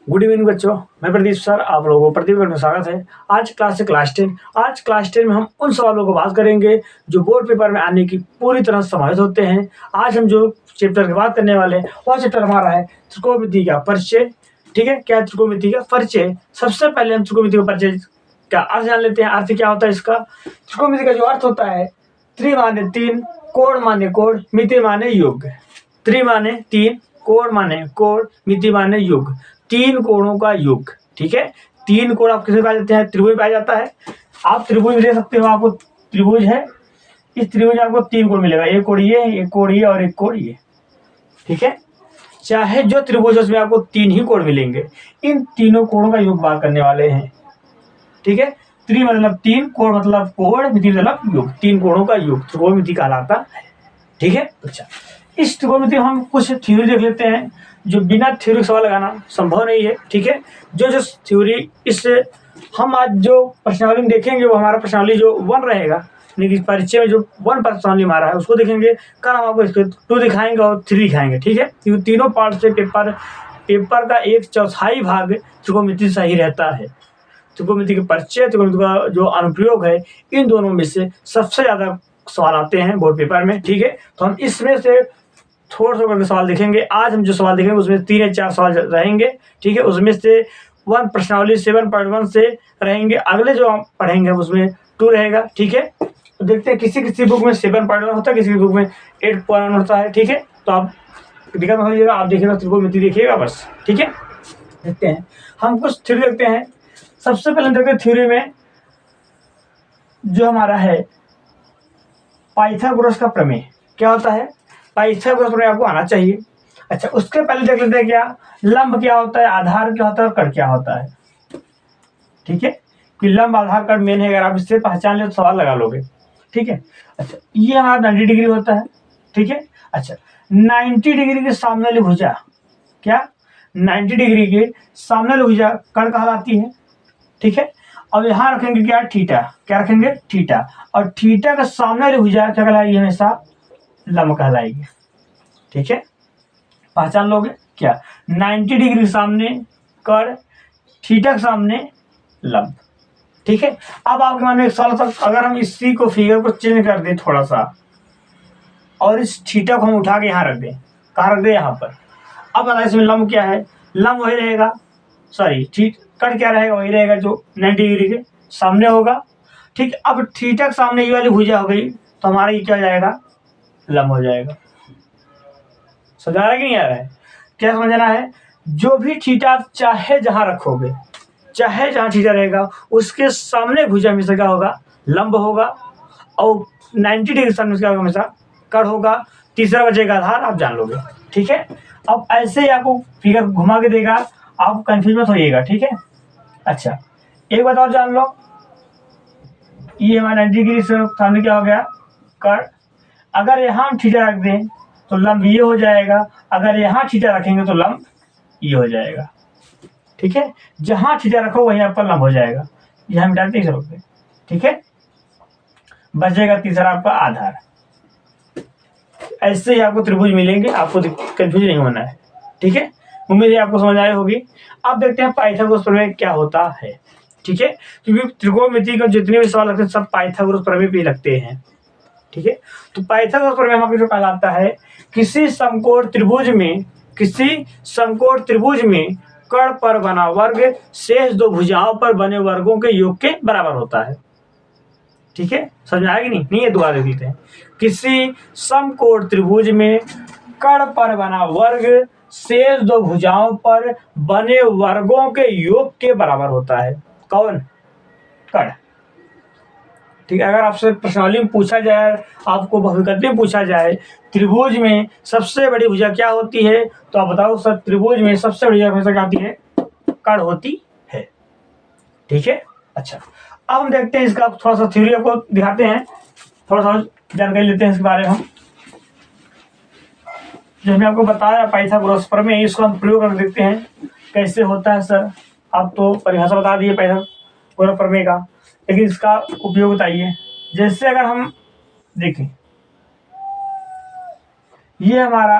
Good evening बच्चों, मैं Pradeep sir आप लोगों को प्रदीप में स्वागत है। आज क्लास है क्लास 10। आज क्लास 10 में हम उन सवालों को बात करेंगे जो बोर्ड पेपर में आने की पूरी तरह समाहित होते हैं। आज हम जो चैप्टर की बात करने वाले हैं वह चैप्टर हमारा है त्रिकोणमिति का परिचय। ठीक है, क्या त्रिकोणमिति का परिचय। सबसे पहले हम त्रिकोणमिति का परिचय का अर्थ जान लेते हैं। अर्थ क्या होता है इसका। त्रिकोणमिति का जो अर्थ होता है, त्रि माने तीन, कोण माने कोण, मिति माने योग। त्रि माने तीन, कोण माने कोण, मिति माने योग। तीन कोणों का योग। ठीक है, तीन कोण आप किसे पाए जाते हैं, त्रिभुज पाया जाता है। आप त्रिभुज दे सकते हो, आपको त्रिभुज है, इस त्रिभुज आपको तीन कोण मिलेगा, एक कोण ये, एक कोण ये और एक कोण ये। ठीक है, चाहे जो त्रिभुज है उसमें आपको तीन ही कोण मिलेंगे। इन तीनों कोणों का योग बात करने वाले हैं। ठीक है, त्रि मतलब तीन, कोण मतलब कोण, मिति मतलब योग। तीन कोणों का योग त्रिकोणमिति कहलाता है। ठीक है, अच्छा इस त्रिकोणमिति में हम कुछ थ्योरी देख लेते हैं जो बिना थ्योरी सवाल लगाना संभव नहीं है। ठीक है, जो जो थ्योरी इससे हम आज जो प्रश्नावली देखेंगे वो हमारा प्रश्नावली जो 1 रहेगा, यानी कि परिचय में जो 1 प्रश्नावली हमारा है उसको देखेंगे। कल हम आपको इसके 2 दिखाएंगे और 3 दिखाएंगे। ठीक है, क्योंकि तीनों पार्ट से पेपर का 1/4 भाग त्रिकोणमिति सही रहता है। त्रिकोणमिति के परिचय, त्रिकोणमिति का जो अनुप्रयोग है, इन दोनों में से सबसे ज्यादा सवाल आते हैं बोर्ड पेपर में। ठीक है, तो हम इसमें से थोड़ा करके सवाल देखेंगे। आज हम जो सवाल देखेंगे उसमें 3 या 4 सवाल रहेंगे। ठीक है, उसमें से 1 प्रश्नावली 7.1 से रहेंगे। अगले जो हम पढ़ेंगे उसमें 2 रहेगा। ठीक है, तो देखते हैं किसी किसी बुक में 7.1 होता है, किसी की बुक में 8.1 होता है। ठीक है, तो आप दिक्कत मत लीजिएगा, आप देखिएगा त्रिकोणमिति देखिएगा बस। ठीक है, देखते हैं हम कुछ थ्योरी देखते हैं। सबसे पहले देखते हैं थ्योरी में जो हमारा है पाइथागोरस का प्रमेय। क्या होता है पाइथागोरस प्रमेय, आपको आना चाहिए। अच्छा, उसके पहले देख लेते हैं क्या लंब क्या होता है, आधार क्या होता है और कर्ण क्या होता है। ठीक है, कि लंब आधार कर्ण मेन है, अगर आप इससे पहचान ले तो सवाल लगा लोगे। ठीक है, अच्छा ये हमारा 90 डिग्री होता है। ठीक है, अच्छा 90 डिग्री के सामने वाली भुजा, क्या 90 डिग्री के सामने वाली भुजा कर्ण कहलाती है। ठीक है, अब यहाँ रखेंगे क्या थीटा, क्या रखेंगे थीटा, और थीटा का सामने वाली भुजा क्या कहलाएगी, हमेशा लंब कहलाएगी। ठीक है, पहचान लोगे क्या 90 डिग्री के सामने कर्ण, थीटा के सामने लंब। ठीक है, अब आपके मन में एक सवाल था, अगर हम इसी को फिगर को चेंज कर दें थोड़ा सा और इस थीटा को हम उठा के यहाँ रख दें, कहाँ रख दें, यहाँ पर। अब बताइए इसमें लंब क्या है, लंब वही रहेगा, सॉरी कर्ण क्या रहेगा, वही रहेगा जो 90 डिग्री के सामने होगा। ठीक, अब थीटा के सामने ये वाली भुजा हो गई तो हमारा ये क्या हो जाएगा, लंब हो जाएगा। समझ आ रहा है कि नहीं आ रहा है, क्या समझना है। जो भी थीटा चाहे जहां रखोगे, चाहे जहां थीटा रहेगा उसके सामने भुजा हमेशा क्या होगा, लंब होगा, और 90 डिग्री सामने क्या होगा, हमेशा कर्ण होगा। तीसरा बचेगा आधार, आप जान लोगे। ठीक है, अब ऐसे ही आपको फिगर घुमा के देगा, आप कंफ्यूज मत होइएगा। ठीक है, अच्छा एक बात और जान लो, ये हमारा 90 डिग्री से सामने क्या हो गया, कर्ण। अगर यहाँ हम थीटा रख दें तो लंब ये हो जाएगा, अगर यहाँ थीटा रखेंगे तो लंब ये हो जाएगा। ठीक है, जहां थीटा रखो वहीं आपका लंब हो जाएगा। यहाँ मिटा के रख दे। ठीक है, बचेगा तीसरा आपका आधार। ऐसे ही आपको त्रिभुज मिलेंगे, आपको कंफ्यूज नहीं होना है। ठीक है, उम्मीद है आपको समझ आई होगी। अब देखते हैं पाइथागोरस प्रमेय क्या होता है। ठीक है, क्योंकि त्रिकोणमिति का जितने भी सवाल लगते हैं सब पाइथागोरस प्रमेय पे लगते हैं। ठीक है, तो पाइथागोरस प्रमेय हमारे जो कहलाता है, किसी समकोण त्रिभुज में कर्ण पर बना वर्ग शेष 2 भुजाओं पर बने वर्गों के योग के बराबर होता है। ठीक है, समझ में आएगी नहीं ये दुआ दे देते हैं। किसी समकोण त्रिभुज में कर्ण पर बना वर्ग शेष 2 भुजाओं पर बने वर्गों के योग के बराबर होता है। कौन, कर्ण। ठीक है, अगर आपसे प्रश्नावली में पूछा जाए, आपको बहुविकल्पी में पूछा जाए त्रिभुज में सबसे बड़ी भुजा क्या होती है, तो आप बताओ सर त्रिभुज में सबसे बड़ी भुजा क्या होती है, कर्ण होती है। ठीक है, अच्छा अब हम देखते हैं इसका थोड़ा सा थ्योरी आपको दिखाते हैं, थोड़ा सा जानकारी लेते हैं इसके बारे में। हम जो हमने आपको बताया पाइथागोरस प्रमेय, इसको हम प्रयोग करके देखते हैं कैसे होता है। सर आप तो परिभाषा बता दिए पाइथागोरस प्रमेय का, लेकिन इसका उपयोग बताइए। जैसे अगर हम देखें, ये हमारा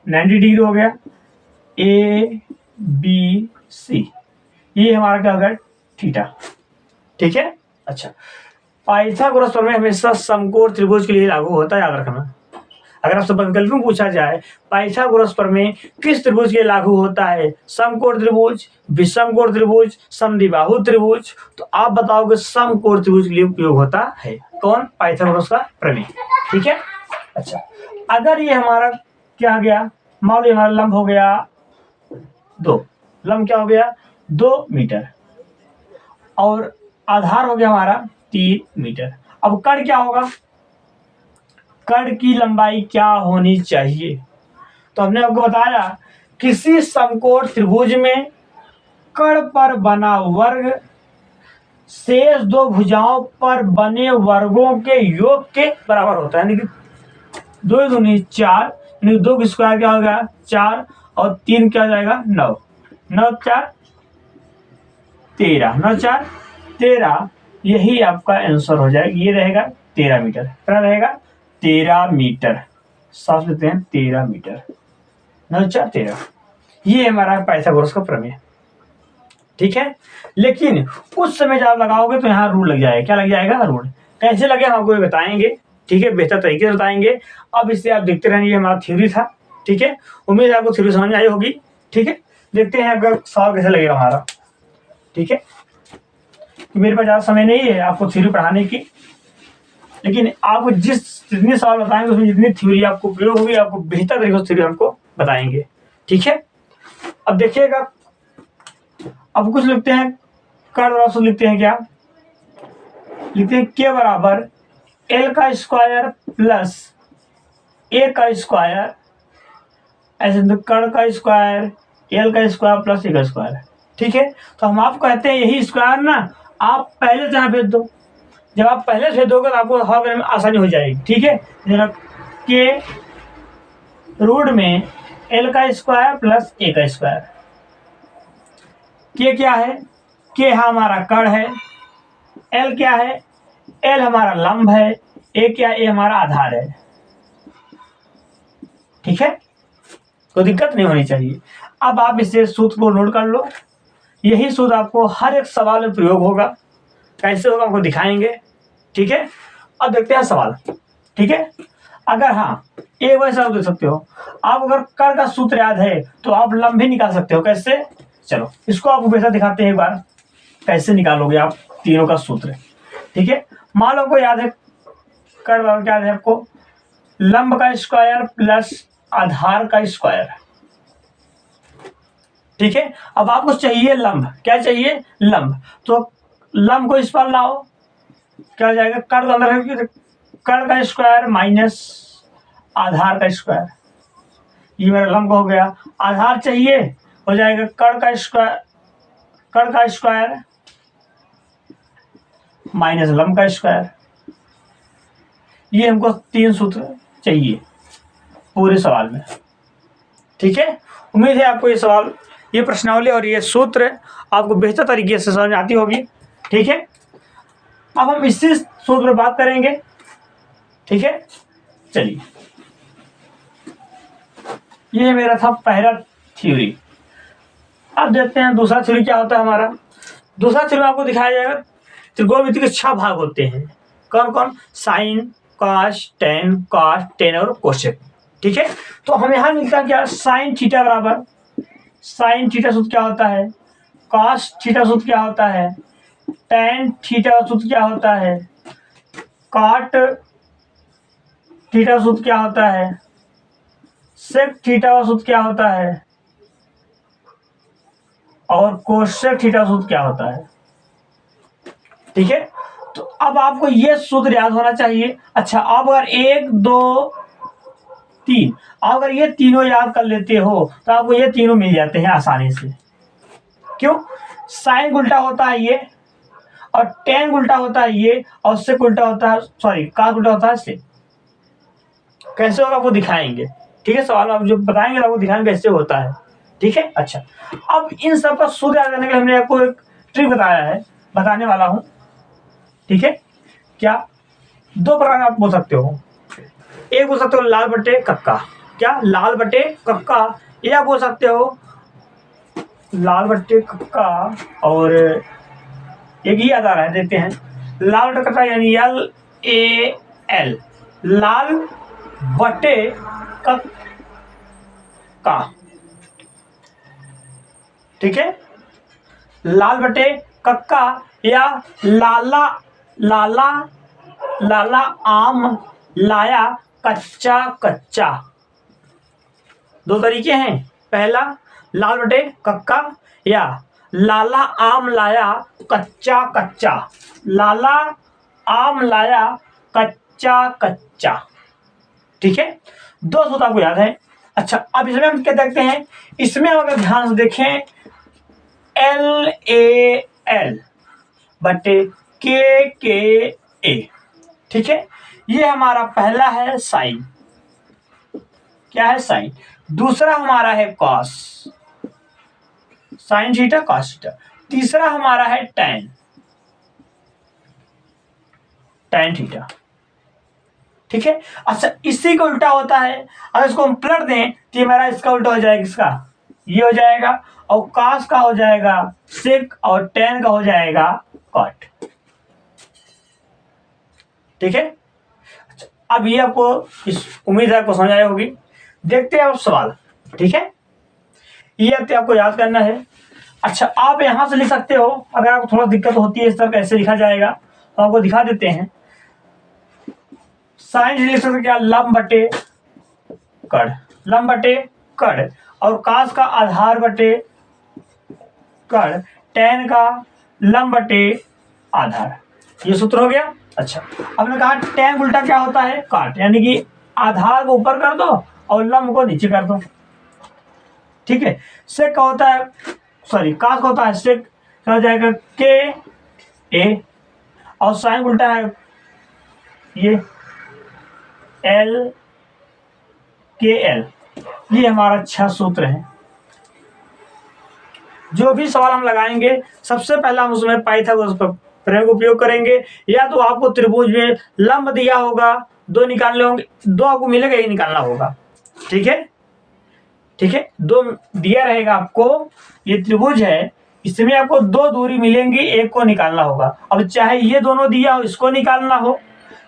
90 डिग्री हो गया, A B सी, ये हमारा क्या होगा थीटा। ठीक है। अच्छा, पाइथागोरस प्रमेय हमेशा समकोण त्रिभुज के लिए लागू होता है, याद रखना। अगर आपसे विकल्प में पूछा जाए पाइथागोरस प्रमेय किस त्रिभुज के लिए लागू होता है, समकोण त्रिभुज, विषमकोण त्रिभुज, समद्विबाहु त्रिभुज, तो आप बताओगे समकोण त्रिभुज के लिए उपयोग होता है। कौन? पाइथागोरस का प्रमेय। ठीक है। अच्छा, अगर ये हमारा क्या गया, मान लो हमारा लंब हो गया 2, लंब क्या हो गया 2 मीटर, और आधार हो गया हमारा 3 मीटर। अब कर्ण क्या होगा, कर्ण की लंबाई क्या होनी चाहिए? तो हमने आपको बताया किसी समकोण त्रिभुज में कर्ण पर बना वर्ग शेष 2 भुजाओं पर बने वर्गों के योग के बराबर होता है, यानी कि 2 दूनी 4, यानी 2 की स्क्वायर क्या होगा 4, और 3 क्या हो जाएगा 9, 9 4 13, 9 4 13, यही आपका आंसर हो जाएगा। ये रहेगा 13 मीटर, क्या रहेगा 13 मीटर, साफ लेते हैं 13 मीटर, 9 4 13, ये हमारा पाइथागोरस का प्रमेय। ठीक है। लेकिन उस समय जब आप लगाओगे तो यहाँ रूल लग जाएगा। क्या लग जाएगा? रूल। कैसे लगे हम आपको बताएंगे। ठीक है, बेहतर तरीके से बताएंगे। अब इससे आप देखते रहेंगे, हमारा थ्योरी था। ठीक है, उम्मीद है आपको थ्योरी समझ में आई होगी। ठीक है, देखते हैं अगर सवाल कैसे लगेगा हमारा। ठीक है, मेरे पास ज़्यादा समय नहीं है आपको थ्योरी पढ़ाने की, लेकिन आपको जितने सवाल बताएंगे उसमें जितनी थ्योरी आपको प्रयोग होगी, आपको बेहतर तरीके से थ्योरी हमको बताएंगे। ठीक है, अब देखिएगा, अब कुछ लिखते हैं कर्ण बराबर लिखते हैं, क्या लिखते हैं? के बराबर एल का स्क्वायर प्लस ए का स्क्वायर, ऐसे तो कर्ण का स्क्वायर, एल का स्क्वायर प्लस ए का स्क्वायर। ठीक है, तो हम आपको कहते हैं यही स्क्वायर ना आप पहले से यहाँ भेज दो। जब आप पहले से भेज दोगे तो आपको हल करने में आसानी हो जाएगी। ठीक है, जरा के रूट में एल का स्क्वायर प्लस ए का स्क्वायर। के क्या है? के हमारा कर्ण है, एल क्या है? एल हमारा लंब है, ए क्या? ए हमारा आधार है। ठीक है, कोई दिक्कत नहीं होनी चाहिए। अब आप इसे सूत्र को नोट कर लो, यही सूत्र आपको हर एक सवाल में प्रयोग होगा। कैसे होगा हमको दिखाएंगे। ठीक है, अब देखते हैं सवाल। ठीक है, अगर हाँ एक वैसा आप देख सकते हो, आप अगर कर्ण का सूत्र याद है तो आप लंब भी निकाल सकते हो। कैसे? चलो इसको आपको बेहतर दिखाते हैं एक बार, कैसे निकालोगे आप तीनों का सूत्र। ठीक है, मान लो को याद है कर्ण बराबर क्या है आपको, लंब का स्क्वायर प्लस आधार का स्क्वायर। ठीक है, अब आपको चाहिए लंब। क्या चाहिए? लंब। तो लंब को इस पर लाओ, क्या हो जाएगा? कर्ण अंदर है, कर्ण का स्क्वायर माइनस आधार का स्क्वायर, ये मेरा लंब हो गया। आधार चाहिए, हो जाएगा कर्ण का स्क्वायर, कर्ण का स्क्वायर माइनस लंब का स्क्वायर। ये हमको 3 सूत्र चाहिए पूरे सवाल में। ठीक है, उम्मीद है आपको ये सवाल, ये प्रश्नावली और ये सूत्र आपको बेहतर तरीके से समझ आती होगी। ठीक है, अब हम इसी सूत्र पर बात करेंगे। ठीक है, चलिए, ये मेरा था पहला थ्योरी। अब देखते हैं दूसरा थ्योरी क्या होता है हमारा। दूसरा थ्योरी आपको दिखाया जाएगा, त्रिकोणमिति के 6 भाग होते हैं। कौन कौन? साइन, कॉस, टेन और कोसेक। ठीक है, तो हमें यहाँ मिलता है क्या? साइन थीटा बराबर, साइन थीटा सूत्र क्या होता है? कॉस थीटा सूत्र क्या होता है? टेन थीटा सूत्र क्या होता है? कॉट थीटा सूत्र क्या होता है? सेक थीटा सूत्र क्या होता है? और कोसेक थीटा सूत्र क्या होता है? ठीक है, तो अब आपको ये सूत्र याद होना चाहिए। अच्छा, आप अगर 1 2 3, अगर ये तीनों याद कर लेते हो तो आपको ये तीनों मिल जाते हैं आसानी से। क्यों? साइन उल्टा होता है ये, और टेन उल्टा होता है ये, और सेक उल्टा होता है, सॉरी कॉस उल्टा होता है सेक। कैसे होगा आपको दिखाएंगे। ठीक है, सवाल आप जो बताएंगे आपको दिखाएंगे कैसे होता है। ठीक है, अच्छा, अब इन सब का सूत्र याद करने के लिए हमने आपको एक ट्रिक बताया है, बताने वाला हूं। ठीक है, क्या? 2 प्रकार आप बोल सकते हो। एक बोल सकते हो लाल बटे कक्का, क्या? लाल बटे कक्का। या बोल सकते हो लाल बट्टे कक्का और एक ही याद आ रहा है, देखते हैं। लाल बट्टे कक्का यानी LAL, लाल बट्टे कक्का, ठीक है। लाल बटे कक्का या लाला लाला लाला आम लाया कच्चा कच्चा, दो तरीके हैं। पहला लाल बटे कक्का या लाला आम लाया कच्चा कच्चा, लाला आम लाया कच्चा कच्चा, ठीक है। दो सूत्र आपको याद है। अच्छा, अब इसमें हम क्या देखते हैं, इसमें हम अगर ध्यान से देखें LAL बटे KKA, ठीक है। ये हमारा पहला है साइन, क्या है साइन। दूसरा हमारा है cos, sine theta cos theta. तीसरा हमारा है टैन, टैन थीटा, ठीक है। अच्छा, इसी को उल्टा होता है, अगर इसको हम पलट दें तो ये हमारा इसका उल्टा हो जाएगा, इसका ये हो जाएगा, और कॉस का हो जाएगा सेक, और टैन का हो जाएगा कॉट, ठीक है। अच्छा, अब ये आपको इस उम्मीद है आपको समझ आई होगी। देखते हैं अब सवाल, ठीक है। ये आपको याद करना है। अच्छा, आप यहां से लिख सकते हो, अगर आपको थोड़ा दिक्कत होती है इस तरह कैसे लिखा जाएगा तो आपको दिखा देते हैं। साइन लिख सकते क्या, लंब बटे कड़, लंब बटे कड़, और कास का आधार बटे कड़, टैन का लंब बटे आधार, ये सूत्र हो गया। अच्छा, हमने कहा टैन उल्टा क्या होता है, काट, यानी कि आधार को ऊपर कर दो और लंब को नीचे कर दो, ठीक है। सेक का होता है, सॉरी कास का होता है सेक, क्या हो जाएगा KA, और साइन उल्टा है ये LKL। ये हमारा 6 सूत्र है। जो भी सवाल हम लगाएंगे सबसे पहला हम उसमें पाइथागोरस का प्रयोग उपयोग करेंगे। या तो आपको त्रिभुज में लंब दिया होगा, दो निकालने होंगे, दो आपको मिलेगा, एक निकालना होगा, ठीक है, ठीक है। दो दिया रहेगा आपको, ये त्रिभुज है, इसमें आपको दो दूरी मिलेंगी, एक को निकालना होगा। अब चाहे ये दोनों दिया हो इसको निकालना हो,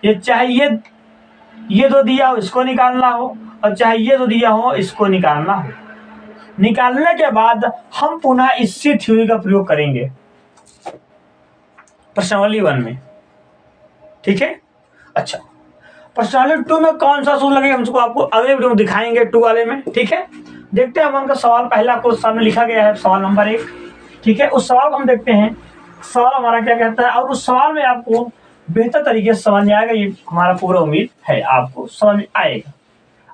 ये चाहे ये दो दिया हो इसको निकालना हो, और चाहे ये दो दिया हो इसको निकालना हो। निकालने के बाद हम पुनः इसी थ्योरी का प्रयोग करेंगे प्रश्नावली 1 में, ठीक है। अच्छा, प्रश्नावली 2 में कौन सा सूत्र लगेगा हमको आपको अगले वीडियो में दिखाएंगे, 2 वाले में, ठीक है। देखते हैं हम उनका सवाल, पहला आपको सामने लिखा गया है सवाल नंबर 1, ठीक है। उस सवाल को हम देखते हैं, सवाल हमारा क्या कहता है, और उस सवाल में आपको बेहतर तरीके से समझ में आएगा, ये हमारा पूरा उम्मीद है आपको समझ में आएगा।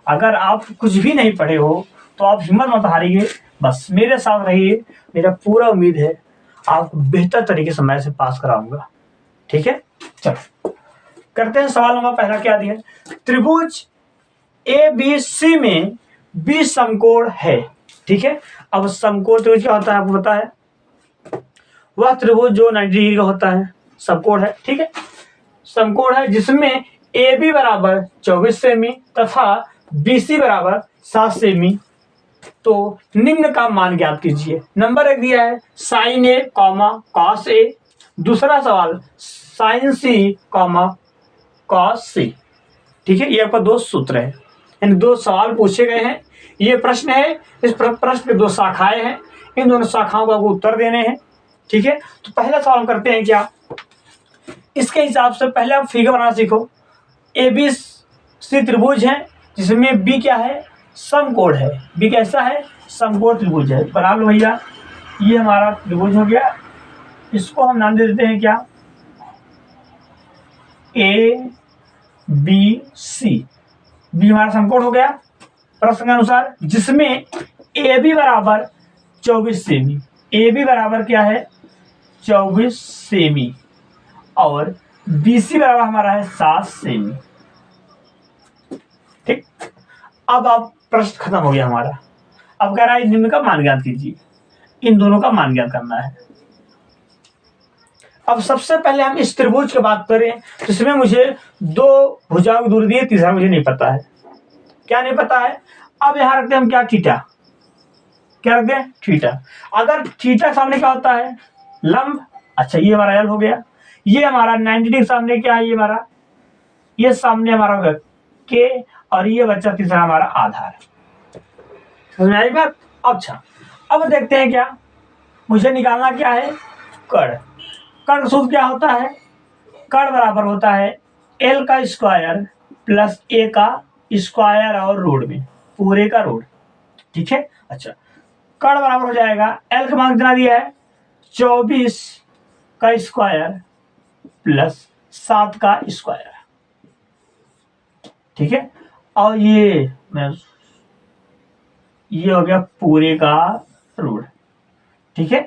अगर आप कुछ भी नहीं पढ़े हो तो आप हिम्मत मत हारिए, बस मेरे साथ रहिए, मेरा पूरा उम्मीद है आपको बेहतर तरीके से मैं से पास कराऊंगा, ठीक है। चलो करते हैं, सवाल नंबर पहला क्या दिया, त्रिभुज ABC में 20 समकोण है, ठीक है। अब समकोण त्रिभुज क्या होता है आपको पता है, वह त्रिभुज जो 90 डिग्री का होता है, समकोण है, ठीक है। समकोण है जिसमें AB बराबर 24 सेमी तथा BC बराबर 7 सेमी। तो निम्न का मान ज्ञात कीजिए। नंबर 1 दिया है साइन A कॉस A, दूसरा सवाल साइन C कॉस C, ठीक है। ये आपका दो सूत्र है, यानी दो सवाल पूछे गए हैं, ये प्रश्न है, इस प्रश्न में 2 शाखाएं हैं, इन दोनों शाखाओं का उत्तर देने हैं, ठीक है। तो पहला सवाल हम करते हैं क्या, इसके हिसाब से पहले आप फिगर बनाना सीखो। ABC त्रिभुज है जिसमें B क्या है, समकोण है, B कैसा है, समकोण त्रिभुज है, बना लो भैया। ये हमारा त्रिभुज हो गया, इसको हम नाम दे देते हैं क्या, ABC। B हमारा समकोण हो गया प्रश्न के अनुसार, जिसमें AB बराबर 24 सेमी, AB बराबर क्या है 24 सेमी, और BC बराबर हमारा है 7 सेमी, ठीक। अब आप प्रश्न खत्म हो गया हमारा। अब कह रहा है निम्न का मान ज्ञात कीजिए, इन दोनों का मान ज्ञात करना है। अब सबसे पहले हम इस त्रिभुज की बात करें, जिसमें मुझे 2 भुजाओं की दूरी दी है, तीसरा मुझे नहीं पता है, क्या नहीं पता है। अब यहां रखते हैं हम क्या, थीटा, क्या रख दें, थीटा। अगर थीटा सामने क्या होता है, लंब। अच्छा ये हमारा एल हो गया, ये हमारा 90 डिग्री सामने क्या है, ये हमारा, ये सामने हमारा होगा के, और ये बच्चा तीसरा हमारा आधार। समझ में आई बात। अच्छा अब देखते हैं क्या मुझे निकालना क्या है, कर्ण। कर्ण का सूत्र क्या होता है, कर्ण बराबर होता है एल का स्क्वायर प्लस ए का स्क्वायर और रूट में पूरे का रूट। ठीक है। अच्छा कर्ण बराबर हो जाएगा, एल का मान कितना दिया है 24 का स्क्वायर प्लस 7 का स्क्वायर। ठीक है। और ये हो गया पूरे का रूट। ठीक है।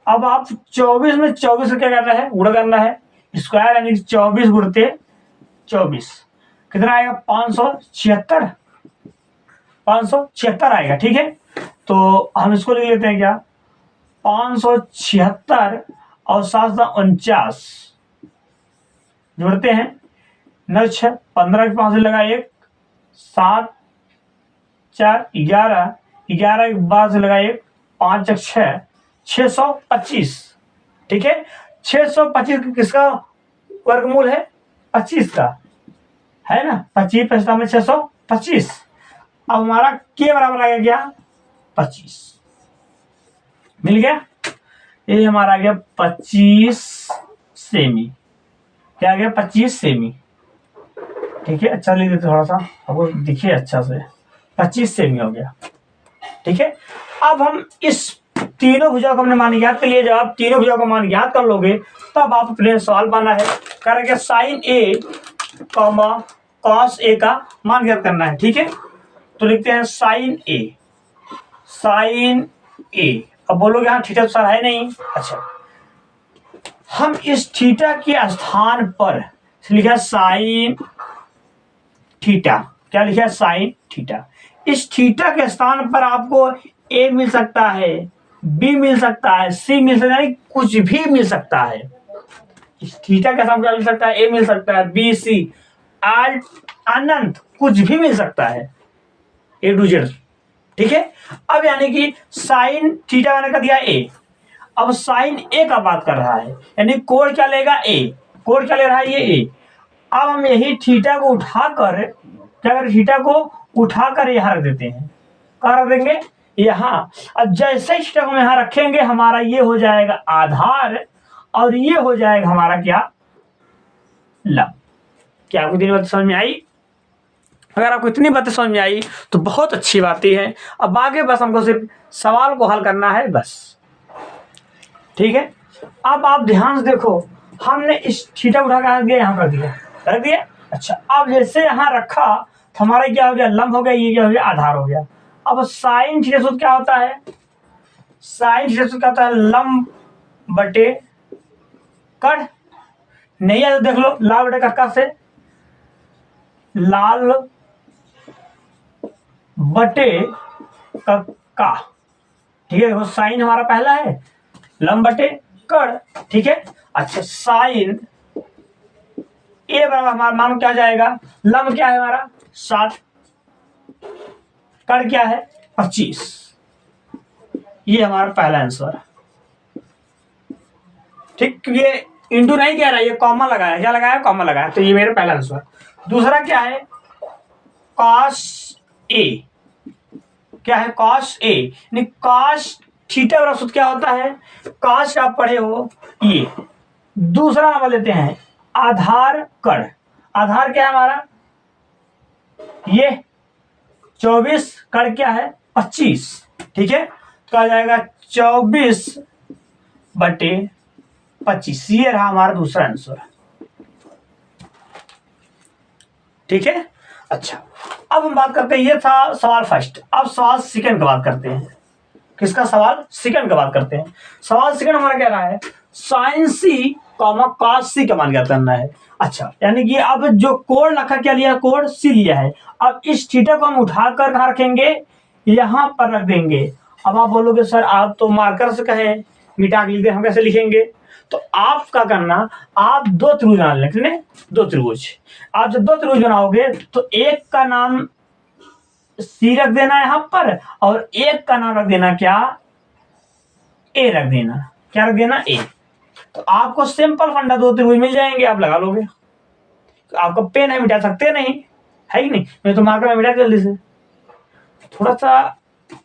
अब आप 24 में 24 क्या करना है, गुणा करना है, स्क्वायर यानी 24 गुणते 24 कितना आएगा 576, 576 आएगा। ठीक है। तो हम इसको लिख लेते हैं क्या, 576 और 749 जोड़ते हैं, 9 6 15 के 5 से लगा 1, 7 4 11, 11 के बाद से लगा 1, 5 6 625। ठीक है। 625 किसका वर्गमूल है, 25 का है ना, 25 55 में 625। अब हमारा के बराबर आ गया 25, मिल गया। ये हमारा आ गया 25 सेमी, क्या आ गया 25 सेमी। ठीक है। अच्छा लिख देते थोड़ा सा आपको दिखे अच्छा से, 25 सेमी हो गया। ठीक है। अब हम इस तीनों भुजाओं का हमने मान ज्ञात कर लिया, जब आप तीनों भुजाओं का मान ज्ञात कर लोगे तब आप अपने सवाल पाना है, करेंगे sign A comma cos A का मान ज्ञात करना है। ठीक है। तो लिखते हैं साइन ए, साइन ए। अब बोलोगे हाँ थीटा तो सर है नहीं। अच्छा हम इस थीटा के स्थान पर लिखा साइन थीटा, क्या लिखा साइन थीटा। इस थीटा के स्थान पर आपको ए मिल सकता है, बी मिल सकता है, सी मिल सकता है, कुछ भी मिल सकता है। इस थीटा के स्थान पर मिल सकता है, ए मिल सकता है, बी सी आल अनंत कुछ भी मिल सकता है, ए टू जेड। ठीक है। अब यानी कि साइन थीटा मैंने कर दिया ए, अब साइन ए का बात कर रहा है, यानी कोण क्या लेगा ए, कोण क्या ले रहा है ये ए। अब हम यही थीटा को उठाकर क्या करें, थीटा को उठाकर यहां रख देते हैं, कहां रख देंगे यहाँ। अब जैसे थीटा को यहां रखेंगे हमारा ये हो जाएगा आधार और ये हो जाएगा हमारा क्या, लंब। क्या आपको इतनी बात समझ में आई? अगर आपको इतनी बातें समझ में आई तो बहुत अच्छी बातें हैं। अब आगे बस हमको सिर्फ सवाल को हल करना है बस। ठीक है। अब आप ध्यान से देखो, हमने इस थीटा उठा कर दिया, यहाँ रख दिया, रख दिया। अच्छा अब जैसे यहाँ रखा तो हमारा क्या हो गया, लंब हो गया, ये क्या हो गया, आधार हो गया। अब साइन थीटा सूत्र क्या होता है, साइन थीटा सूत्र क्या होता है, लंब बटे कण। नहीं है तो देख लो, लाल बटे कक्का से लाल बटे कक्का। ठीक है। देखो साइन हमारा पहला है, लंब बटे कण। ठीक है। अच्छा साइन ए बराबर हमारा मान क्या जाएगा, लंब क्या है हमारा 7, कण क्या है 25। ये हमारा पहला आंसर। ठीक, ये इंटू नहीं कह रहा, ये कॉमा लगाया, क्या लगाया, कॉमा लगाया, तो ये मेरा पहला आंसर। दूसरा क्या है, कॉस ए, क्या है कॉस ए, यानी कॉस थीटा बराबर सूत्र क्या होता है, कॉस आप पढ़े हो ये। दूसरा नंबर लेते हैं आधार कण। आधार क्या है हमारा ये 24, कण क्या है 25। ठीक है। तो आ जाएगा 24 बटे 25, ये रहा हमारा दूसरा आंसर। ठीक है। अच्छा अब हम बात करते हैं, ये था सवाल फर्स्ट। अब सवाल सेकंड का बात करते हैं। किसका सवाल, सेकंड का बात करते हैं। सवाल सेकंड हमारा क्या रहा है, साइन सी कॉमा कॉस सी का मान ज्ञात करना है। अच्छा यानी कि अब जो कोण रखा क्या लिया, कोण सी लिया है। अब इस थीटा को हम उठाकर कहाँ रखेंगे, यहां पर रख देंगे। अब आप बोलोगे सर आप तो मार्कर से कहें मिटा के लिखते, हम कैसे लिखेंगे। तो आप क्या करना, आप दो त्रिभुज बना लें, दो त्रिभुज। आप जब दो त्रिभुज बनाओगे तो एक का नाम सी रख देना यहाँ पर और एक का नाम रख देना क्या, ए रख देना। क्या रख देना, ए। तो आपको सिंपल फंडा दो त्रिभुज मिल जाएंगे, आप लगा लोगे। तो आपका पेन है, मिटा सकते नहीं, है कि नहीं? मैं तो मार्कर में मिटा जल्दी से। थोड़ा सा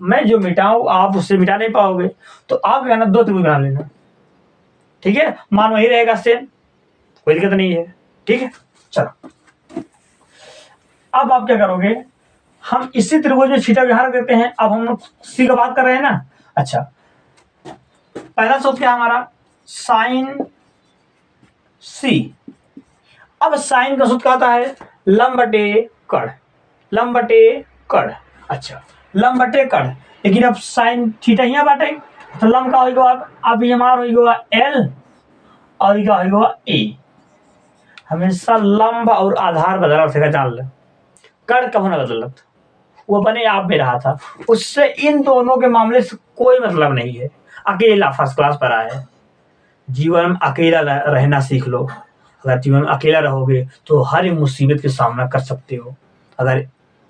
मैं जो मिटाऊं आप उससे मिटा नहीं पाओगे, तो आप क्या ना दो त्रिभुज बना लेना, ठीक है? मान वही रहेगा सेम, कोई दिक्कत नहीं है, ठीक है? चलो अब आप क्या करोगे, हम इसी त्रिभुज में थीटा यहां रख देते हैं। अब हम लोग सी का बात कर रहे हैं ना। अच्छा, पहला सूत्र क्या हमारा, साइन सी। अब साइन का सूत्र क्या होता है, लंब बटे कड़, लंब बटे कड़। अच्छा, लंब बटे कड़, लेकिन अब साइन थीटा यहाँ बांटे तो लंब का होगा, अब ये हमारा होगा एल और ये होगा ए। हमेशा लंब और आधार बदल रहेगा, जान ले कड़ कब ना बदलत, वो बने आप में रहा था, उससे इन दोनों के मामले से कोई मतलब नहीं है। अकेला फर्स्ट क्लास पर आया, जीवन में अकेला रहना सीख लो। अगर जीवन में अकेला रहोगे तो हर एक मुसीबत का सामना कर सकते हो। अगर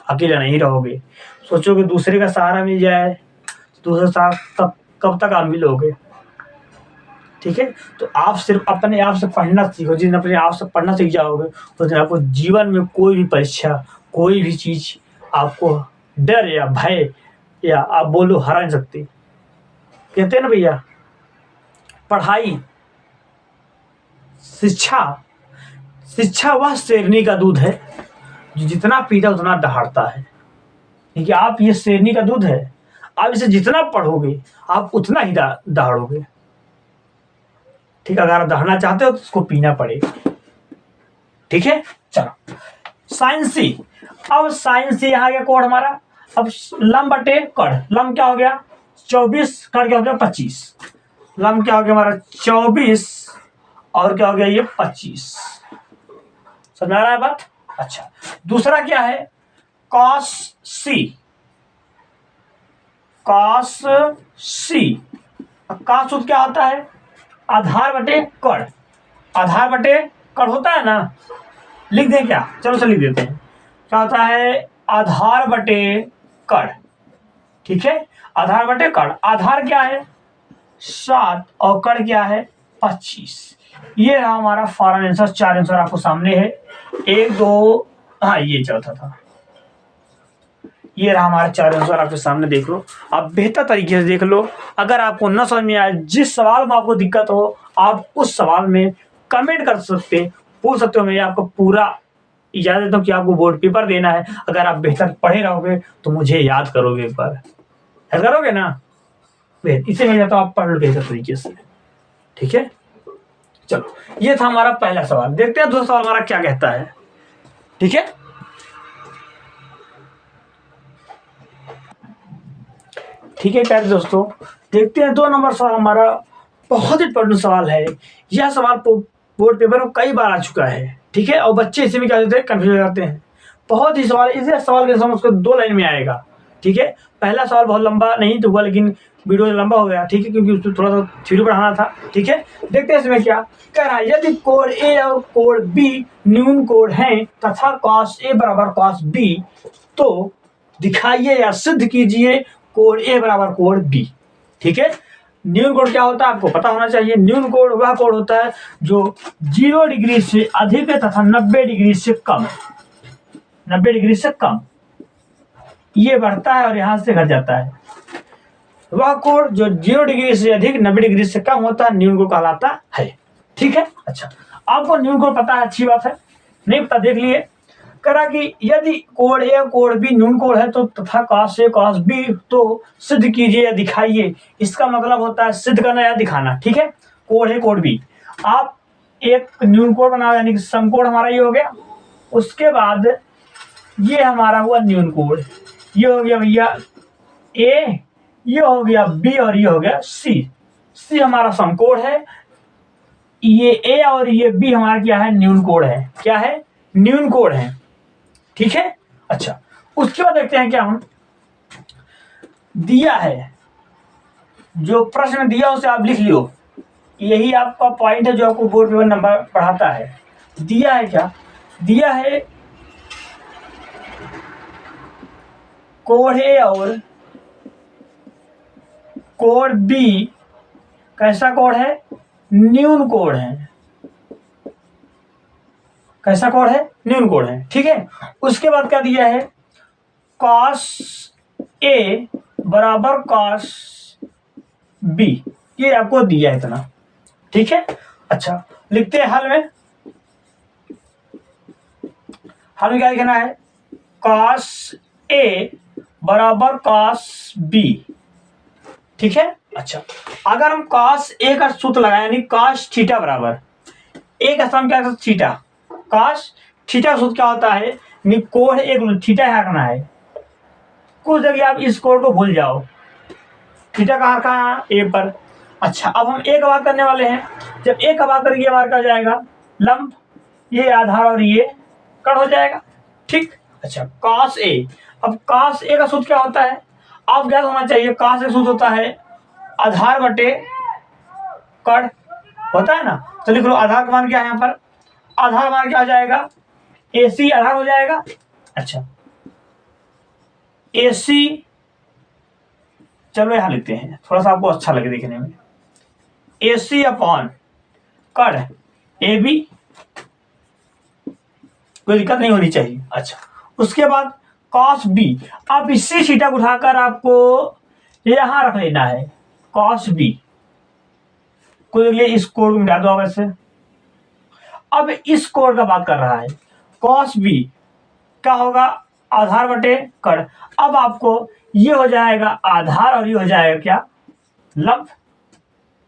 अकेला नहीं रहोगे, सोचोगे दूसरे का सहारा मिल जाए, दूसरा सहारा तब कब तक आप मिलोगे, ठीक है? तो आप सिर्फ अपने आप से पढ़ना सीखो। जिस दिन अपने आप से पढ़ना सीख जाओगे उस दिन आपको जीवन में कोई भी परीक्षा, कोई भी चीज आपको डर या भय या आप बोलो हरा नहीं सकती। कहते हैं ना भैया, पढ़ाई शिक्षा वह शेरनी का दूध है जो जितना पीता उतना दहाड़ता है। देखिए, आप ये शेरनी का दूध है, आप इसे जितना पढ़ोगे आप उतना ही दहाड़ोगे, ठीक है? अगर आप दहाड़ना चाहते हो तो उसको पीना पड़ेगा, ठीक है? चलो साइन सी। अब साइन सी यहाँ गया कोण हमारा। अब लंब बटे कड़, लंब क्या हो गया 24, कड़ क्या हो गया 25। लंब क्या हो गया हमारा 24 और क्या हो गया ये 25। समझ आ रहा है बात? अच्छा, दूसरा क्या है, कॉस सी। कॉस सी, कॉस सूत्र क्या होता है, आधार बटे कड़। आधार बटे कड़ होता है ना, लिख दें क्या, चलो से लिख देते हैं। क्या होता है, आधार बटे कड़, ठीक है? आधार बटे कड़, आधार क्या है 7 और कड़ क्या है 25। ये रहा हमारा फॉरन आंसर। 4 आंसर आपको सामने है, 1 2, हाँ ये चौथा था। ये रहा हमारा 4 आंसर आपके सामने, देख लो आप बेहतर तरीके से देख लो। अगर आपको न समझ में आए, जिस सवाल में आपको दिक्कत हो, आप उस सवाल में कमेंट कर सकते, पूछ सकते हो। मैं आपको पूरा इजाजत देता हूँ कि आपको बोर्ड पेपर देना है। अगर आप बेहतर पढ़े रहोगे तो मुझे याद करोगे, एक बार याद करोगे ना, इसे मैं चाहता हूँ आप पढ़ लो बेहतर तरीके से, ठीक है? चलो, ये था हमारा पहला सवाल। देखते हैं दूसरा सवाल हमारा क्या कहता है, ठीक है? ठीक है प्यारे दोस्तों, देखते हैं 2 नंबर सवाल हमारा। बहुत इंपॉर्टेंट सवाल है यह सवाल, बोर्ड पेपर में कई बार आ चुका है, ठीक है? और बच्चे इसे भी क्या देते हैं, कंफ्यूज हो जाते हैं। बहुत ही सवाल, इस सवाल के समझ को 2 लाइन में आएगा, ठीक है? पहला सवाल बहुत लंबा नहीं तो हुआ, लेकिन वीडियो लंबा हो गया, ठीक है? क्योंकि उसमें थोड़ा सा थ्योरी पढ़ाना था, ठीक है? देखते हैं इसमें क्या कह रहा है। यदि कोण ए और कोण बी न्यून कोण है तथा कॉस ए बराबर कॉस बी, तो दिखाइए या सिद्ध कीजिए कोण ए बराबर कोण बी, ठीक है? न्यून कोण क्या होता है आपको पता होना चाहिए। न्यून कोण वह कोण होता है जो 0 डिग्री से अधिक तथा 90 डिग्री से कम, 90 डिग्री से कम ये बढ़ता है और यहां से घट जाता है। वह कोण जो 0 डिग्री से अधिक 90 डिग्री से कम होता है न्यून कोण कहलाता है, ठीक है? अच्छा, आपको न्यून कोण पता है, अच्छी बात है। नहीं पता देख लिए, करा कि यदि कोण ए कोण बी न्यून कोण है तो तथा कॉस ए कॉस बी, तो सिद्ध कीजिए या दिखाइए। इसका मतलब होता है सिद्ध करना या दिखाना, ठीक है? कोण ए कोण बी, आप एक न्यून कोण बनाओ, यानी कि समकोण हमारा ये हो गया। उसके बाद ये हमारा हुआ न्यून कोण, ये हो गया भैया ए, ये हो गया बी और ये हो गया सी। सी हमारा समकोण है, ये ए और ये बी हमारा क्या है, न्यून कोण है। क्या है, न्यून कोण है, ठीक है? अच्छा, उसके बाद देखते हैं क्या हम दिया है, जो प्रश्न दिया उसे आप लिख लियो, यही आपका पॉइंट है जो आपको बोर्ड पेपर नंबर पढ़ाता है। दिया है क्या, दिया है कोण ए और कोण बी कैसा कोण है? न्यून कोण है। कैसा कोण है? न्यून कोण है। ठीक है, उसके बाद क्या दिया है? कॉस ए बराबर कॉस बी, ये आपको दिया है इतना। ठीक है, अच्छा लिखते हैं हल में। हल में क्या लिखना है? कॉस ए बराबर कॉस बी। ठीक है, अच्छा अगर हम कॉस ए का सूत्र लगाए यानी कॉस थीटा बराबर ए का सम क्या? थीटा। कॉस थीटा सूत्र क्या होता है? कोण एक थीटा है रखना है। कुछ जगह आप इस कोण को भूल जाओ, थीटा कहाँ ए पर। अच्छा अब हम ए का बात करने वाले हैं। जब ए का बात करेंगे हमारा क्या हो जाएगा? लंब, ये आधार और ये कट हो जाएगा। ठीक, अच्छा कॉस ए। अब कॉस ए का सूत्र क्या होता है? आप ज्ञात होना चाहिए। कॉस ए सूत्र होता है आधार बटे कट, होता है ना। तो लिख लो आधार का मान क्या है यहाँ पर? आधार मान क्या हो जाएगा? AC आधार हो जाएगा। अच्छा AC, चलो यहां लिखते हैं थोड़ा सा आपको अच्छा लगे देखने में। AC अपॉन कट AB, कोई दिक्कत नहीं होनी चाहिए। अच्छा उसके बाद कॉस बी। अब इसी थीटा को उठाकर आपको यहां रख लेना है कॉस बी को। देखिए इस कोण को मिटा दो आप ऐसे। अब इस कोण का बात कर रहा है। कॉस बी क्या होगा? आधार बटे कट। अब आपको ये हो जाएगा आधार और ये हो जाएगा क्या? लंब।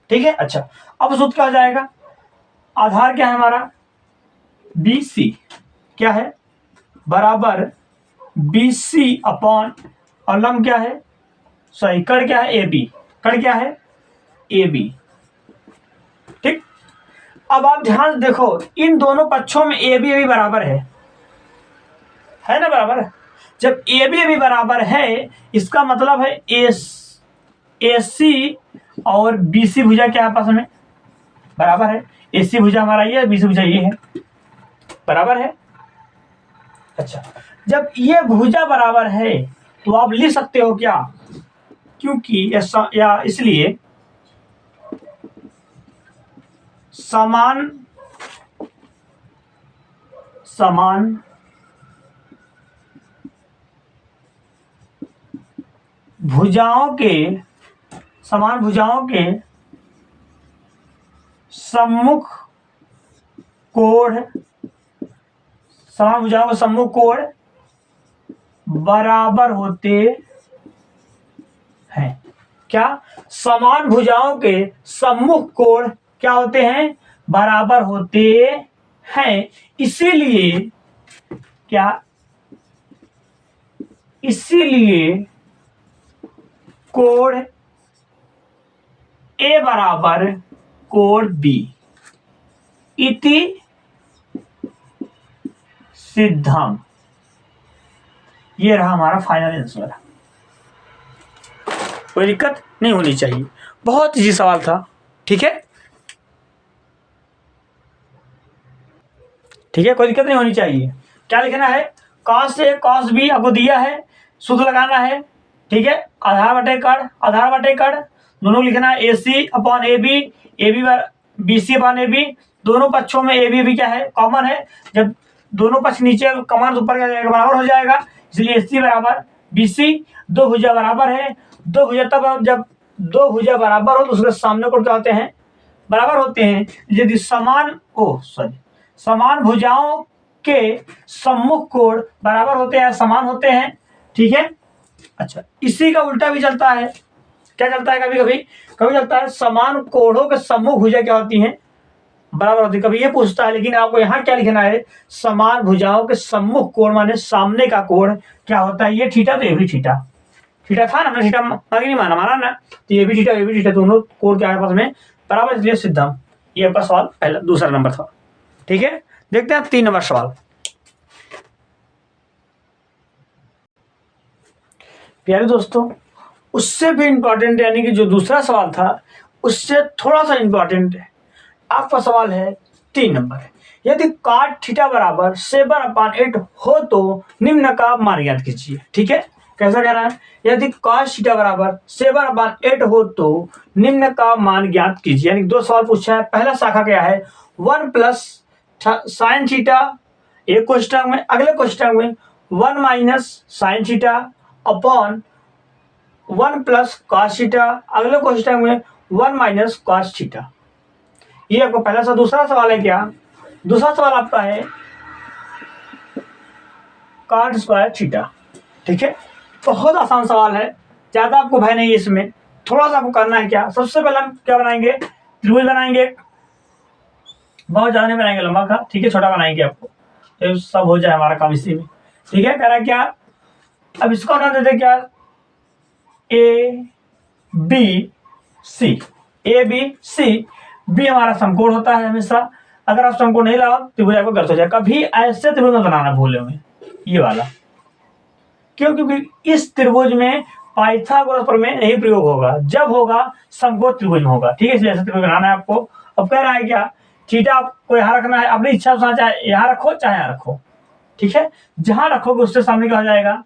ठीक है, अच्छा अब सूत्र क्या हो जाएगा? आधार क्या है हमारा? BC क्या है? बराबर BC अपॉन और लंब क्या है? सॉरी कट क्या है? AB। कट क्या है? AB। ठीक, अब आप ध्यान से देखो इन दोनों पक्षों में AB बराबर है ना? बराबर। जब AB बराबर है इसका मतलब है AC और BC भुजा क्या आपस में बराबर है। AC भुजा हमारा ये है, BC भुजा ये है, बराबर है। अच्छा जब ये भुजा बराबर है तो आप लिख सकते हो क्या? क्योंकि ऐसा या इसलिए समान भुजाओं के सम्मुख कोण, समान भुजाओं के सम्मुख कोण बराबर होते हैं। क्या? समान भुजाओं के सम्मुख कोण क्या होते हैं? बराबर होते हैं। इसीलिए क्या? इसीलिए कोण ए बराबर कोण बी इति सिद्धम। ये रहा हमारा फाइनल आंसर। कोई दिक्कत नहीं होनी चाहिए, बहुत इजी सवाल था। ठीक है, ठीक है, कोई दिक्कत नहीं होनी चाहिए। क्या लिखना है? कॉस ए कॉस बी आपको दिया है, सूत्र लगाना है। ठीक है, आधार बटे कट दोनों लिखना है। AC upon AB, BC upon AB, दोनों पक्षों में AB क्या है? कॉमन है। जब दोनों पक्ष नीचे कॉमन ऊपर का जाएगा बराबर हो जाएगा, इसलिए AC बराबर BC। दो भुजा बराबर है, दो भुजा तब जब दो भुजा बराबर हो तो उसके सामने कोण क्या होते हैं? बराबर होते हैं। यदि समान भुजाओं के सम्मुख कोण बराबर होते हैं, समान होते हैं। ठीक है, अच्छा इसी का उल्टा भी चलता है। क्या चलता है? कभी चलता है समान कोणों के सम्मुख भुजा क्या होती हैं? बराबर होती है। कभी ये पूछता है, लेकिन आपको यहाँ क्या लिखना है? समान भुजाओं के सम्मुख कोण माने सामने का कोण क्या होता है? ये थीटा, तो ये भी थीटा था ना। हमने थीटा आगे नहीं माना ना, तो ये भी थीटा दोनों कोण के आपस में बराबर, इसलिए सिद्धम। ये आपका सवाल पहला दूसरा नंबर था। ठीक है, देखते हैं 3 नंबर सवाल। प्यारे दोस्तों, उससे भी इंपॉर्टेंट यानी कि जो दूसरा सवाल था उससे थोड़ा सा इंपॉर्टेंट है। आपका सवाल है 3 नंबर। यदि cot थीटा बराबर 7/8 हो तो निम्न का मान ज्ञात कीजिए। ठीक है, कैसा कह रहा है, यदि cos थीटा बराबर 7/8 हो तो निम्न का मान ज्ञात कीजिए। यानी दो सवाल पूछा है। पहला शाखा क्या है, 1 प्लस साइन थीटा एक क्वेश्चन में, अगले क्वेश्चन में 1 minus sine theta upon 1 plus cos theta, अगले क्वेश्चन में 1 माइनस कॉस थीटा। ये आपको पहला सा। दूसरा सवाल है क्या, दूसरा सवाल आपका है कॉट स्क्वायर थीटा। ठीक है, बहुत आसान सवाल है, ज्यादा आपको भय नहीं है इसमें। थोड़ा सा आपको करना है क्या, सबसे पहले हम क्या बनाएंगे, त्रिभुज बनाएंगे। बहुत ज्यादा नहीं बनाएंगे लंबा का, ठीक है, छोटा बनाएंगे आपको, तो सब हो जाए हमारा काम इसी में। ठीक है, कह रहा है क्या, अब इसको नाम देते क्या, A B C. A B C, B हमारा समकोण होता है हमेशा। अगर आप समकोण नहीं लगाओ त्रिभुज आपको गलत हो जाए। कभी ऐसे त्रिभुज में बनाना भूले में, ये वाला। क्यों, क्योंकि इस त्रिभुज में पाइथागोरस प्रमेय नहीं प्रयोग होगा, जब होगा समकोण त्रिभुज में होगा। ठीक है, इसलिए ऐसा त्रिभुज बनाना है आपको। अब कह रहा है क्या, थीटा आपको यहाँ रखना है, अपनी इच्छा से चाहे यहाँ रखो चाहे यहाँ रखो। ठीक है, जहां रखोगे उससे सामने क्या हो जाएगा,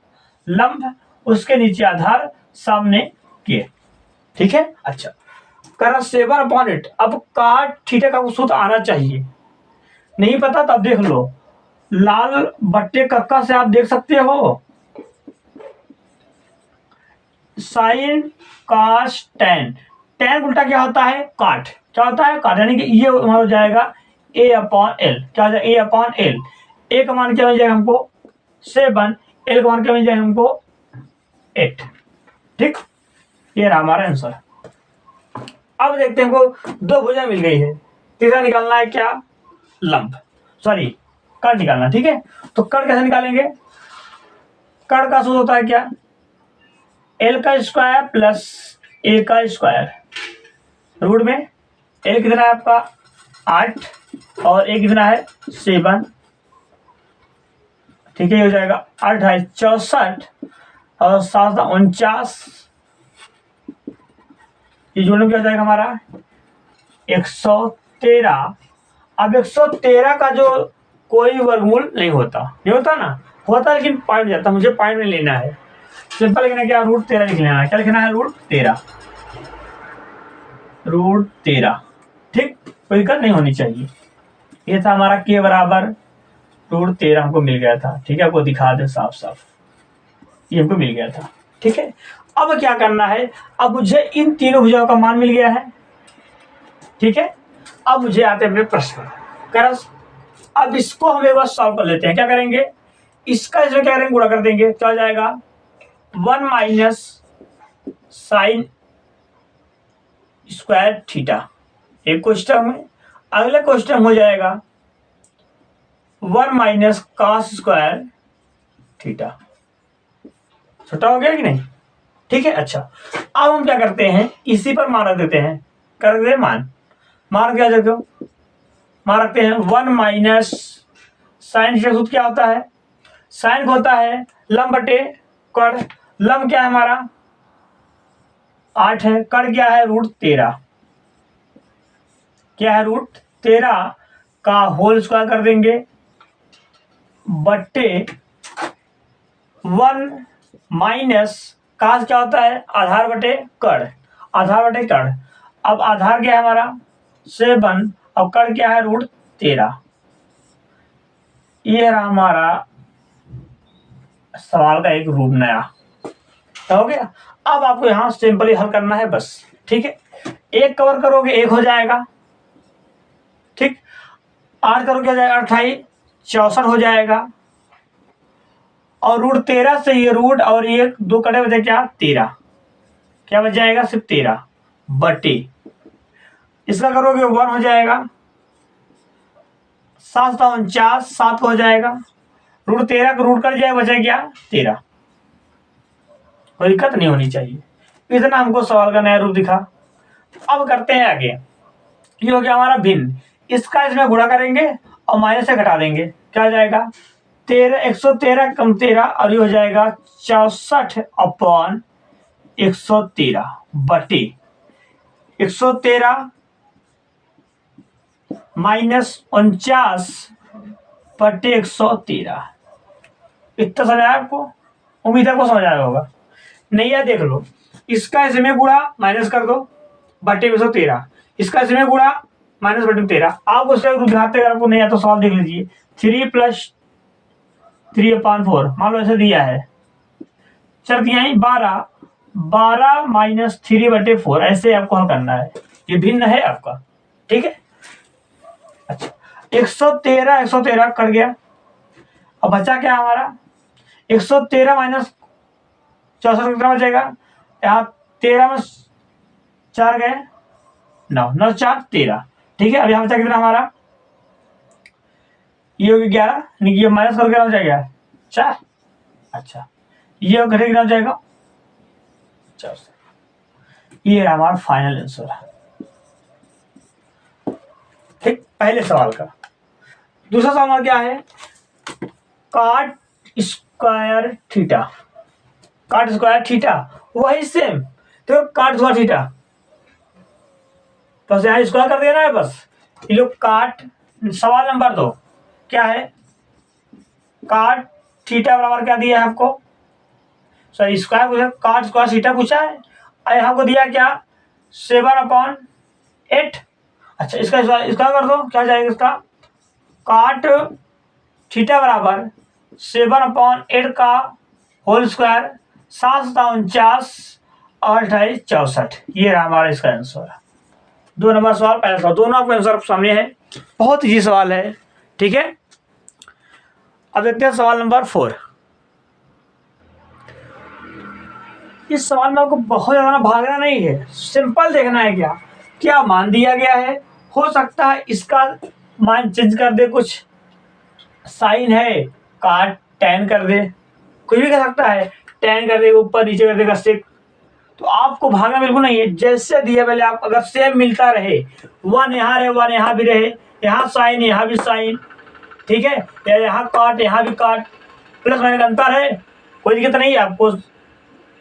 लंब, उसके नीचे आधार, सामने के। ठीक है, अच्छा, करा 7/8। अब काट थीटा का सूत्र आना चाहिए, नहीं पता तो अब देख लो, लाल बट्टे कक्का से आप देख सकते हो, साइन काश टेन। टेन उल्टा क्या होता है, काट। क्या होता है, काट, यानी कि ये हो जाएगा ए अपॉन एल। क्या हो जाएगा, ए अपॉन एल। ए का मान क्या मिल जाएगा हमको 7, एल का मान क्या मिल जाएगा हमको 8। ठीक, ये रहा हमारा आंसर। अब देखते हैं हमको दो भुजा मिल गई है, तीसरा निकालना है क्या, लंब, सॉरी कर्ण निकालना। ठीक है, तो कर्ण कैसे निकालेंगे, कर्ण का सूत्र होता है क्या, एल का स्क्वायर प्लस ए का स्क्वायर। रूट में एल कितना है आपका 8 और ए कितना है 7। ठीक है, ये हो जाएगा 8 है 64 और 7 49। ये जोड़ने में क्या हो जाएगा हमारा 113। अब 113 का जो कोई वर्गमूल नहीं होता, नहीं होता ना, होता लेकिन पॉइंट जाता, मुझे पॉइंट में लेना है। सिंपल लिखना क्या, √13 लिख लेना है। क्या लिखना है, √13, √13। ठीक, कोई दिक्कत नहीं होनी चाहिए। ये था हमारा के बराबर √13 हमको मिल गया था। ठीक है, आपको दिखा दे साफ साफ, ये हमको मिल गया था। ठीक है, अब क्या करना है, अब मुझे इन तीनों भुजाओं का मान मिल गया है। ठीक है, अब मुझे आते हैं अपने प्रश्न। अब इसको हम एक बार सॉल्व कर लेते हैं। क्या करेंगे, इसका इसमें क्या करेंगे, गुणा कर देंगे। क्या हो जाएगा 1 माइनस साइन स्क्वायर थीटा एक क्वेश्चन में, अगले क्वेश्चन हो जाएगा 1 माइनस कॉस स्क्वायर थीटा। छोटा हो गया कि नहीं, ठीक है। अच्छा, अब हम क्या करते हैं, इसी पर मान रख देते हैं, कर देते हैं मान क्या देते हो, मान रखते हैं 1 माइनस साइन थीटा सूत्र क्या होता है, साइन होता है लंब बटे कर्ण। लंब क्या है हमारा 8 है, कर्ण क्या है √13, क्या है √13 का होल स्क्वायर कर देंगे बट्टे 1 माइनस काश क्या होता है आधार बटे कर्ण, आधार बटे कर्ण। अब आधार क्या है हमारा 7 और कर्ण क्या है √13। ये रहा हमारा सवाल का एक रूप नया हो गया। अब आपको यहां सिंपली हल करना है बस। ठीक है, एक कवर करोगे एक हो जाएगा। ठीक, 8 करोगे हो जाएगा 28, 64 हो जाएगा। और √13 से ये रूट और ये दो कटे बचे क्या 13, क्या बच जाएगा सिर्फ 13 बटे, इसका करोगे 1 हो जाएगा, 7 49 7 हो जाएगा, √13 का रूट कर जाए बचे क्या 13। कोई दिक्कत नहीं होनी चाहिए। इतना हमको सवाल का नया रूप दिखा। अब करते हैं आगे, ये हो गया हमारा भिन्न, इसका इसमें गुणा करेंगे और माइनस से घटा देंगे। क्या हो जाएगा 13, 113 कम 13 और ये हो जाएगा 64/113 बटे 113 माइनस 49 बटे 113। इतना समझ आया आपको, उम्मीद है आपको समझ आया होगा। नहीं है देख लो, इसका इसमें गुणा माइनस कर दो बटे में 113, इसका इसमें गुणा माइनस बटे में 13। आप उसका रूप दिखाते अगर आपको नहीं आता तो सवाल देख लीजिए। 3 + 3/4 मान लो ऐसे दिया है, चल दिया है 12, 12 - 3/4 ऐसे आपको हल करना है। ये भिन्न है आपका, ठीक है। अच्छा 113 कट गया, अब बचा क्या हमारा 113 माइनस 64 कितना बचेगा, यहाँ 13 में 4 गए 9, 9 4 13, ठीक है। अब यहाँ बचा कितना हमारा, ये हो गया 11, ये माइनस करके हो जाएगा 4। अच्छा ये घटे कितना हो जाएगा 4। ये हमारा फाइनल आंसर है, ठीक। पहले सवाल का। दूसरा सवाल क्या है, cot square theta, cot square theta वही सेम, तो cot स्क्वायर थीटा बस यहाँ स्क्वायर कर देना है बस। ये लोग काट, सवाल नंबर 2 क्या है, cot थीटा बराबर क्या दिया है आपको, सॉरी स्क्वायर पूछा, cot स्क्वायर थीटा पूछा है, और यहाँ को दिया क्या 7/8। अच्छा इसका कर दो, क्या जाएगा इसका, cot थीटा बराबर 7/8 का होल स्क्वायर 7/49 और 28 64। ये रहा हमारा इसका आंसर। 2 नंबर सवाल, पहला सवाल, दोनों आपके आंसर सामने है, बहुत इजी सवाल है, ठीक है। अब देखते हैं सवाल नंबर 4। इस सवाल में आपको बहुत ज़्यादा भागना नहीं है, सिंपल देखना है क्या मान दिया गया है। हो सकता है इसका मान चेंज कर दे, कुछ साइन है काट tan कर दे, कुछ भी कर सकता है, tan कर देगा ऊपर नीचे कर देगा सेक, तो आपको भागना बिल्कुल नहीं है। जैसे दिया पहले आप अगर सेम मिलता रहे, 1 यहाँ रहे 1 यहाँ भी रहे, यहाँ साइन यहाँ भी साइन, ठीक है, या यहाँ काट यहाँ भी काट, प्लस माइनस अंतर है, कोई दिक्कत नहीं है। आपको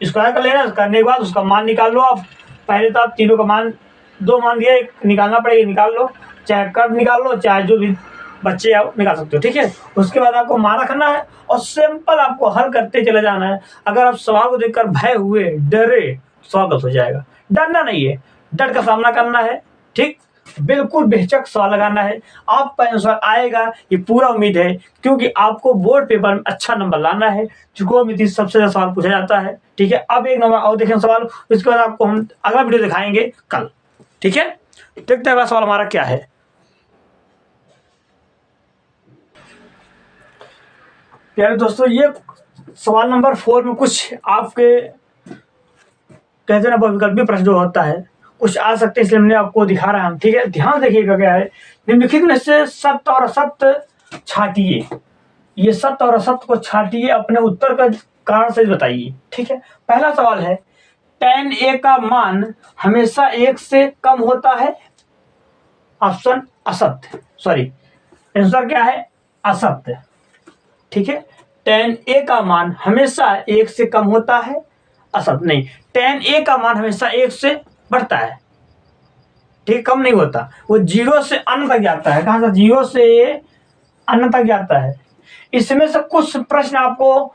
स्क्वायर कर लेना, करने के बाद उसका मान निकाल लो आप। पहले तो आप तीनों का मान, 2 मान दिया, एक निकालना पड़ेगा, निकाल लो, चाहे कर्व निकाल लो, चाहे जो भी बच्चे आप निकाल सकते हो, ठीक है। उसके बाद आपको मान रखना है और सिंपल आपको हल करते चले जाना है। अगर आप सवाल को देखकर भय हुए डरे स्वागत हो जाएगा, डरना नहीं है, डर का सामना करना है, ठीक। बिल्कुल बेहिचक सवाल लगाना है, आपका आंसर आएगा ये पूरा उम्मीद है, क्योंकि आपको बोर्ड पेपर में अच्छा नंबर लाना है। त्रिकोणमिति सबसे ज्यादा सवाल पूछा जाता है, ठीक है। अब एक नंबर और देखें सवाल, उसके बाद आपको हम अगला वीडियो दिखाएंगे कल, ठीक है। देखते हैं अगला सवाल हमारा क्या है। प्यारे दोस्तों, ये सवाल नंबर 4 में कुछ आपके कहते ना विकल्पीय प्रश्न जो होता है कुछ आ सकते हैं, इसलिए हमने आपको दिखा रहा है, ठीक है। ध्यान देखिएगा क्या है, निम्नलिखित में से सत्य और असत्य छांटिए, ये सत्य और असत्य को छांटिए, अपने उत्तर का कारण सही बताइए, ठीक है। पहला सवाल है, tan a का मान हमेशा 1 से कम होता है, ऑप्शन असत्य, सॉरी आंसर क्या है असत्य, ठीक है। tan a का मान हमेशा 1 से कम होता है, असत्य नहीं, tan a का मान हमेशा 1 से बढ़ता है, ठीक, कम नहीं होता, वो 0 से अनंत तक जाता है। कहां से 0 से अनंत तक जाता है। इसमें से कुछ प्रश्न आपको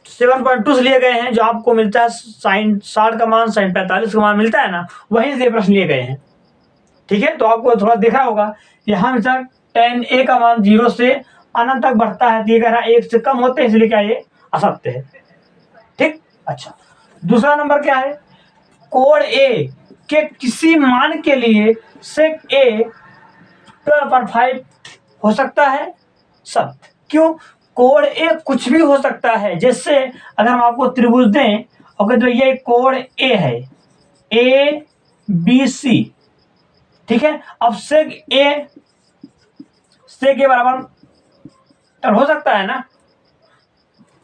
7.2 से लिए गए हैं, जो आपको मिलता है साइन 60 का मान, साइन 45 का मान मिलता है ना, वहीं से प्रश्न लिए गए हैं, ठीक है। तो आपको थोड़ा देखा होगा, यहाँ मिलता tan a का मान 0 से अनंत तक बढ़ता है, तो ये कह रहा है 1 से कम होते हैं, इसलिए क्या ये असत्य है, ठीक। अच्छा दूसरा नंबर क्या है, कोण A के किसी मान के लिए sec A 12/5 हो सकता है, सत्य। क्यों, कोण A कुछ भी हो सकता है। जैसे अगर हम आपको त्रिभुज दें और कहते ये कोण A है, ABC, ठीक है। अब sec A बराबर हो सकता है ना,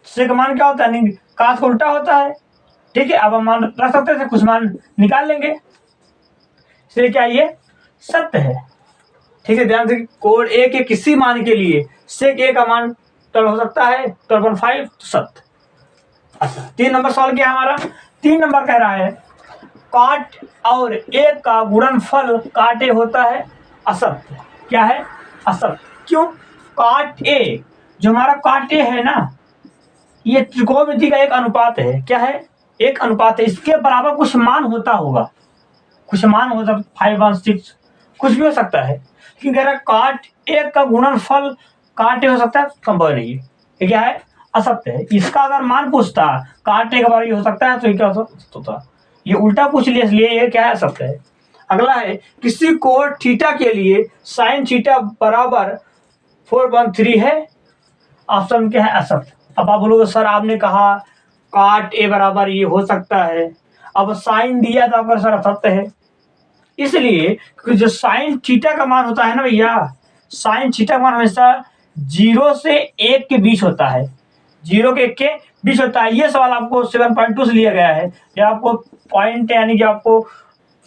sec मान क्या होता है, नहीं काश को उल्टा होता है, ठीक है। अब हम मान रख सकते थे, कुछ मान निकाल लेंगे, इसलिए क्या ये सत्य है, ठीक है। ध्यान से, कोण A के किसी मान के लिए sec A का मान 12 हो सकता है, 12/5, तो सत्य। अच्छा 3 नंबर सवाल क्या है हमारा, 3 नंबर कह रहा है, काट और A का गुणनफल काट A होता है, असत्य। क्या है, असत्य। क्यों, काट A जो हमारा काट A है ना, ये त्रिकोणमिति का एक अनुपात है। क्या है? एक अनुपात है। इसके बराबर कुछ मान होता होगा, कुछ मान हो सकता 5/6, कुछ भी हो सकता है। क्योंकि कह रहा काट एक का गुणनफल काट ए हो सकता है, संभव नहीं है। ये क्या है? असत्य है। इसका अगर मान पूछता काट ए का बराबर ये हो सकता है तो ये क्या होता? ये उल्टा पूछ लिया, इसलिए ये क्या है? असत्य है। अगला है किसी कोण थीटा के लिए साइन थीटा बराबर 4/3 है। ऑप्शन क्या है? असत्य। अब आप बोलोगे सर आपने कहा काट ए बराबर ये हो सकता है, अब साइन दिया तो आपका सर असत्य है। इसलिए क्योंकि जो साइन थीटा का मान होता है ना भैया, साइन थीटा का मान हमेशा 0 से 1 के बीच होता है, 0 के 1 के बीच होता है। ये सवाल आपको 7.2 से लिया गया है। या आपको पॉइंट यानी कि आपको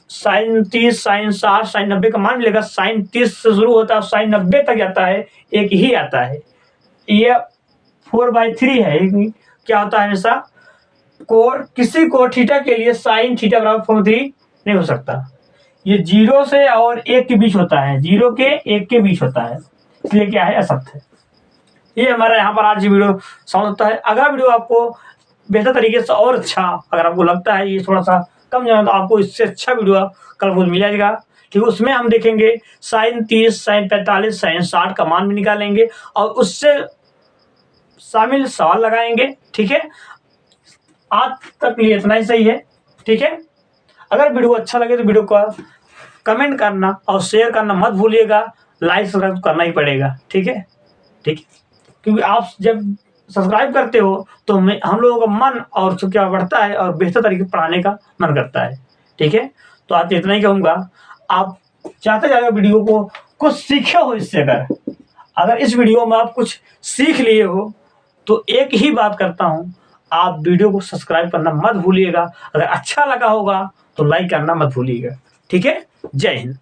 साइन 30, साइन 60, साइन 90 का मान मिलेगा। साइन 30 से शुरू होता है, साइन 90 तक जाता है, एक ही आता है। ये 4/3 है। क्या होता है? हमेशा कोण, किसी कोण थीटा के लिए साइन थीटा बराबर 4/3 नहीं हो सकता। ये 0 से और 1 के बीच होता है, 0 के 1 के बीच होता है, इसलिए क्या है? असत्य है। ये हमारा यहाँ पर आज की वीडियो समझ होता है। अगला वीडियो आपको बेहतर तरीके से और अच्छा, अगर आपको लगता है ये थोड़ा सा कम जाना तो आपको इससे अच्छा वीडियो कल को मिल जाएगा। ठीक है, उसमें हम देखेंगे साइन 30, साइन 45, साइन 60 का मान भी निकालेंगे और उससे शामिल सवाल लगाएंगे। ठीक है, आज तक लिए इतना ही सही है। ठीक है, अगर वीडियो अच्छा लगे तो वीडियो को कमेंट करना और शेयर करना मत भूलिएगा। लाइक सब्सक्राइब करना ही पड़ेगा। ठीक है, ठीक है, क्योंकि आप जब सब्सक्राइब करते हो तो हम लोगों का मन और क्या बढ़ता है और बेहतर तरीके से पढ़ाने का मन करता है। ठीक है, तो आज इतना ही कहूँगा। आप चाहते जाएगा वीडियो को कुछ सीखे हो इससे, अगर इस वीडियो में आप कुछ सीख लिए हो तो एक ही बात करता हूँ, आप वीडियो को सब्सक्राइब करना मत भूलिएगा। अगर अच्छा लगा होगा तो लाइक करना मत भूलिएगा। ठीक है, जय हिंद।